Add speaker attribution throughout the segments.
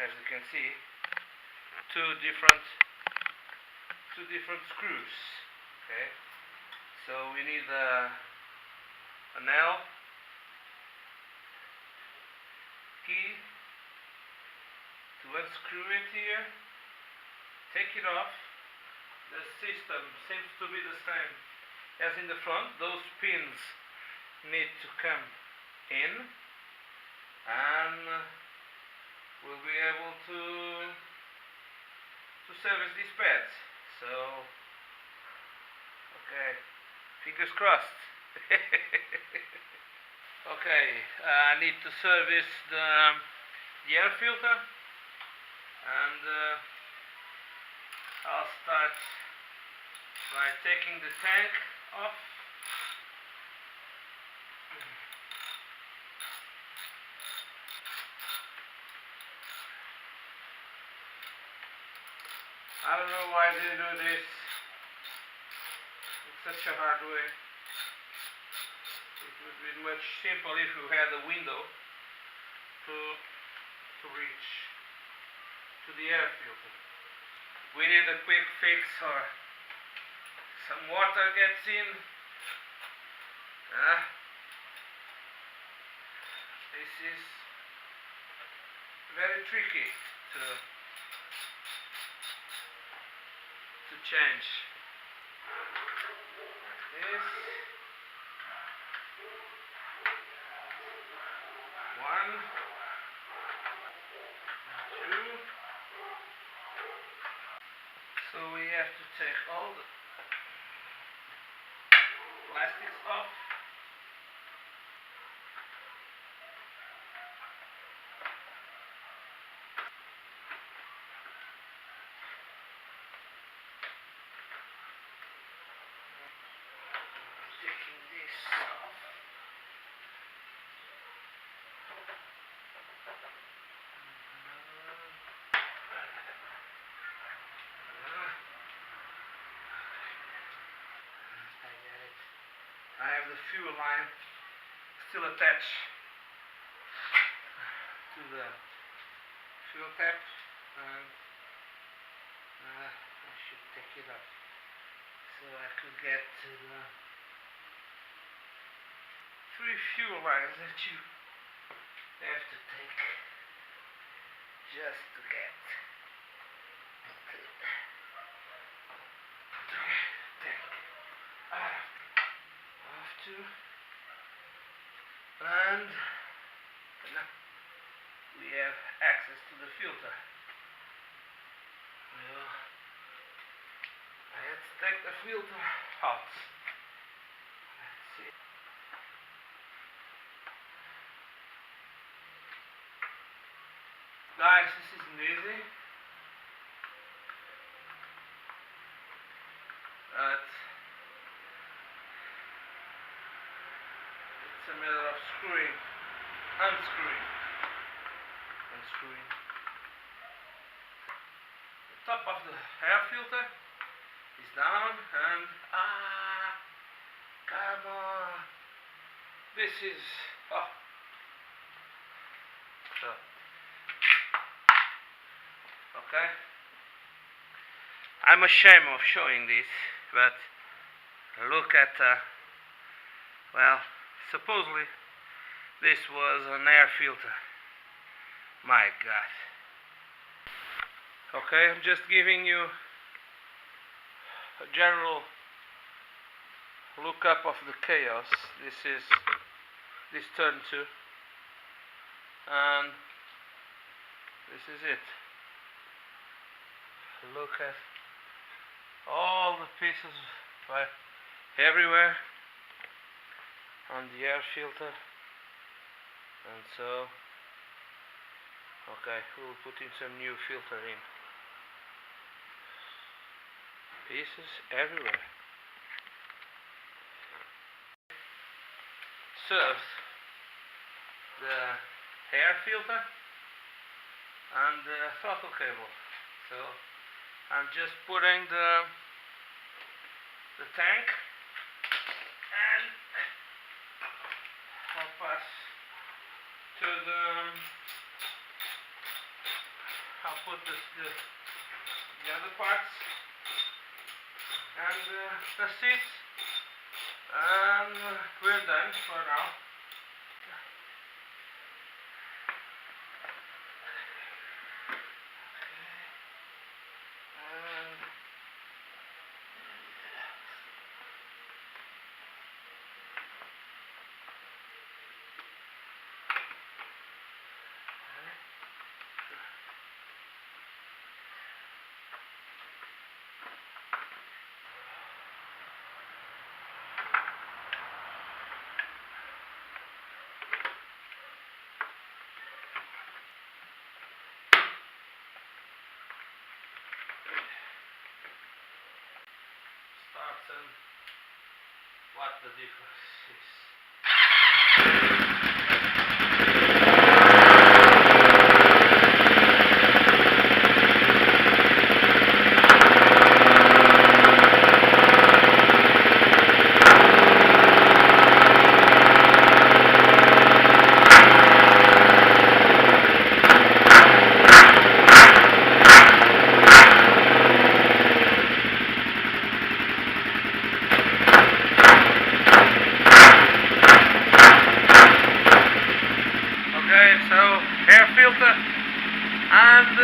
Speaker 1: as you can see, two different screws. Okay, so we need a nail, key to unscrew it here, take it off. The system seems to be the same as in the front. Those pins need to come in, and we'll be able to service these pads. So, okay, fingers crossed. Okay, I need to service the air filter, and I'll start by taking the tank off. I don't know why they do this. It's such a hard way. It would be much simpler if you had a window to reach to the air filter. We need a quick fix, or some water gets in. This is very tricky to change. Like this. One, two. So we have to take all the plastics off. Taking this off. I have the fuel line still attached to the fuel tap, and I should take it off so I could get to the 3 fuel lines that you have to take just to get to the tank. And now we have access to the filter. Well, I had to take the filter out. Let's see. Guys, this isn't easy, but it's a matter of unscrewing. The top of the air filter is down, and come on. This is so okay. I'm ashamed of showing this, but look at well, supposedly this was an air filter. My God. Okay, I'm just giving you a general lookup of the chaos. This turn 2, and this is it. Look at all the pieces everywhere on the air filter, and so okay, we'll put in some new filter in. Pieces everywhere. Serves the air filter and the throttle cable. So I'm just putting the tank, and I'll pass to the put the other parts and the seats, and we're done for now. Starts and what the difference is. So air filter and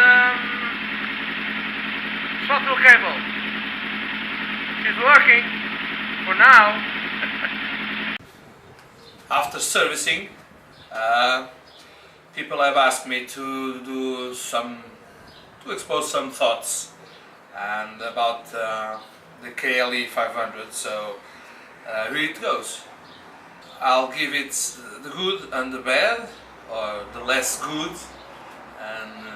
Speaker 1: throttle cable. She's working for now. After servicing, people have asked me to expose some thoughts and about the KLE 500. So here it goes. I'll give it the good and the bad, or the less good, and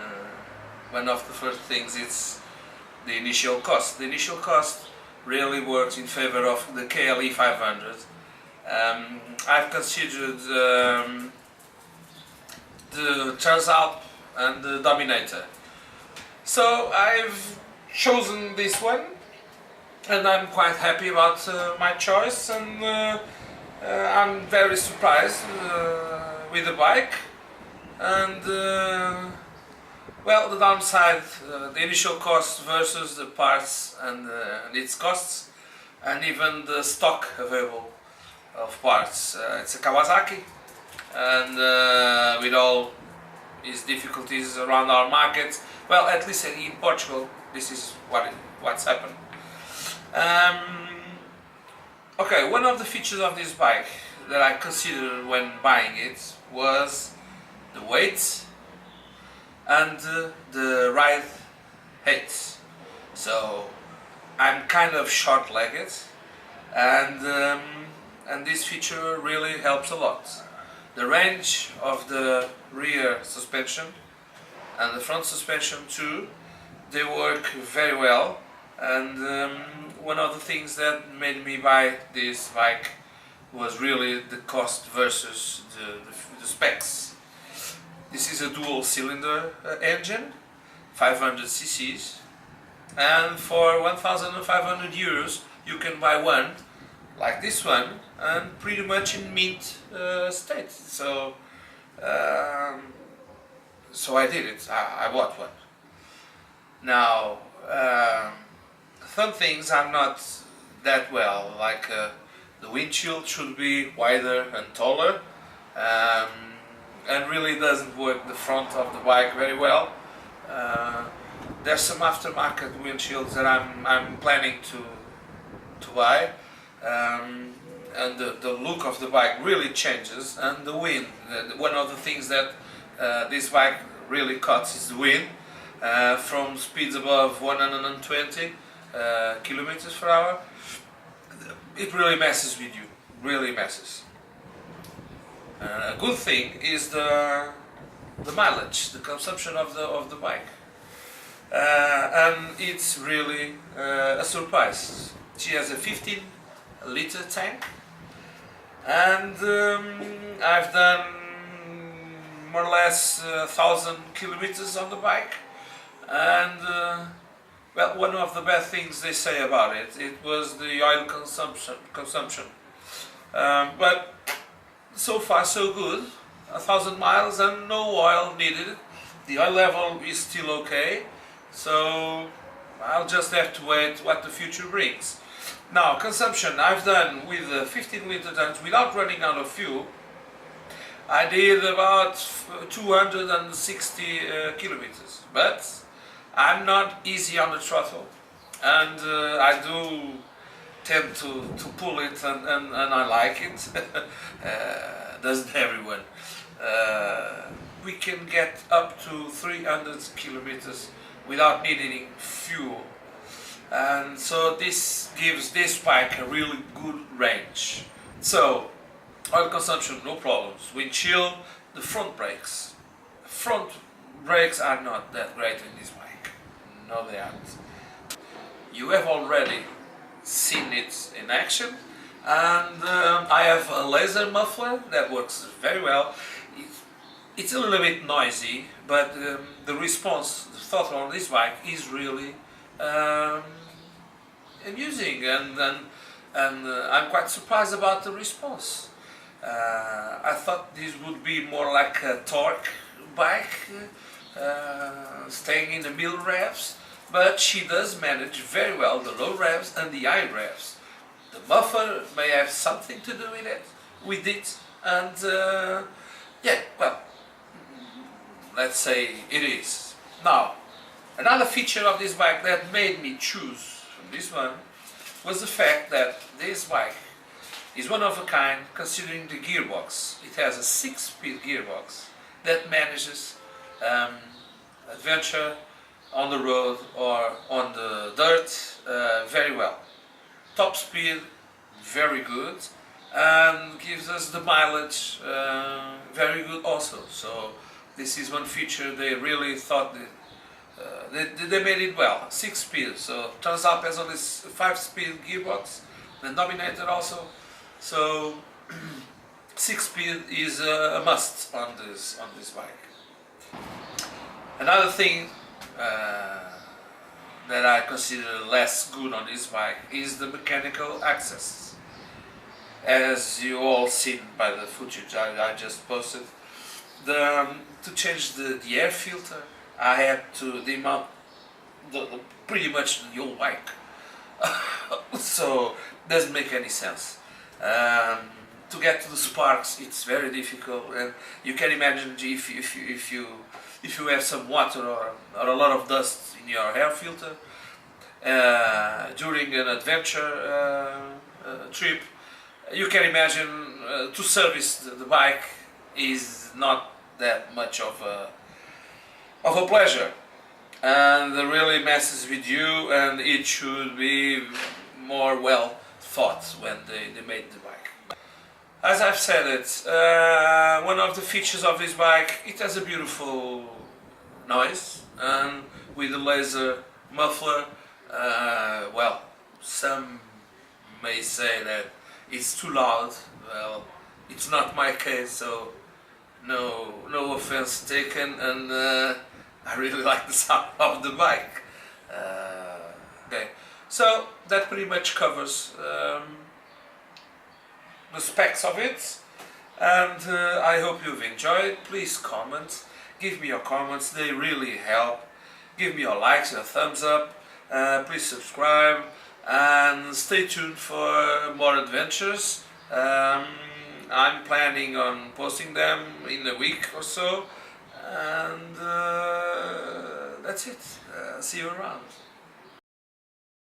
Speaker 1: one of the first things is the initial cost. The initial cost really works in favor of the KLE 500. I've considered the Transalp and the Dominator, so I've chosen this one, and I'm quite happy about my choice, and I'm very surprised with the bike. And well, the downside, the initial cost versus the parts and its costs, and even the stock available of parts. It's a Kawasaki, and with all its difficulties around our market, well, at least in Portugal, this is what's happened. Okay, one of the features of this bike that I considered when buying it was the weight and the ride height. So I'm kind of short-legged, and this feature really helps a lot. The range of the rear suspension and the front suspension too, they work very well, and one of the things that made me buy this bike was really the cost versus the specs. This is a dual cylinder engine, 500 cc's, and for 1,500 euros you can buy one like this one, and pretty much in mint state. So so I did it. I bought one. Now some things are not that well, like the windshield should be wider and taller, and really doesn't work the front of the bike very well. There's some aftermarket windshields that I'm planning to buy, and the look of the bike really changes, and the wind. One of the things that this bike really cuts is the wind, from speeds above 120 kilometers per hour. It really messes with you, really messes. A good thing is the mileage, the consumption of the bike, and it's really a surprise. She has a 15-liter tank, and I've done more or less 1,000 kilometers on the bike, and well, one of the bad things they say about it was the oil consumption. But so far so good. 1,000 miles and no oil needed, the oil level is still okay, so I'll just have to wait what the future brings. Now, consumption I've done with 15 liter tanks without running out of fuel. I did about 260 kilometers, but I'm not easy on the throttle, and I do tend to pull it, and I like it. Doesn't everyone? We can get up to 300 kilometers without needing fuel, and so this gives this bike a really good range. So oil consumption, no problems. Wind chill, the front brakes. Front brakes are not that great in this bike. No, they aren't. You have already seen it in action, and I have a laser muffler that works very well. It's a little bit noisy, but the response, the throttle on this bike is really amusing, and I'm quite surprised about the response. I thought this would be more like a torque bike, staying in the middle revs, but she does manage very well the low revs and the high revs. The muffler may have something to do with it, and yeah, well, let's say it is. Now, another feature of this bike that made me choose this one was the fact that this bike is one of a kind considering the gearbox. It has a 6-speed gearbox that manages adventure on the road or on the dirt very well. Top speed, very good, and gives us the mileage very good also. So this is one feature they really thought they made it well. 6-speed, so turns out has only 5-speed gearbox, the Dominator also. So 6-speed is a must on this bike. Another thing that I consider less good on this bike is the mechanical access. As you all seen by the footage I just posted, to change the air filter, I had to demount pretty much the whole bike. So doesn't make any sense. To get to the sparks, it's very difficult, and you can imagine if you have some water or a lot of dust in your air filter during an adventure trip, you can imagine to service the bike is not that much of a pleasure, and it really messes with you, and it should be more well thought when they made the bike. As I've said it, one of the features of this bike, it has a beautiful noise, and with the laser muffler, well, some may say that it's too loud. Well, it's not my case, so no offense taken, and I really like the sound of the bike. Okay, so that pretty much covers the specs of it, and I hope you've enjoyed. Please comment, give me your comments, they really help. Give me your likes, your thumbs up, please subscribe, and stay tuned for more adventures. I'm planning on posting them in a week or so, and that's it. See you around.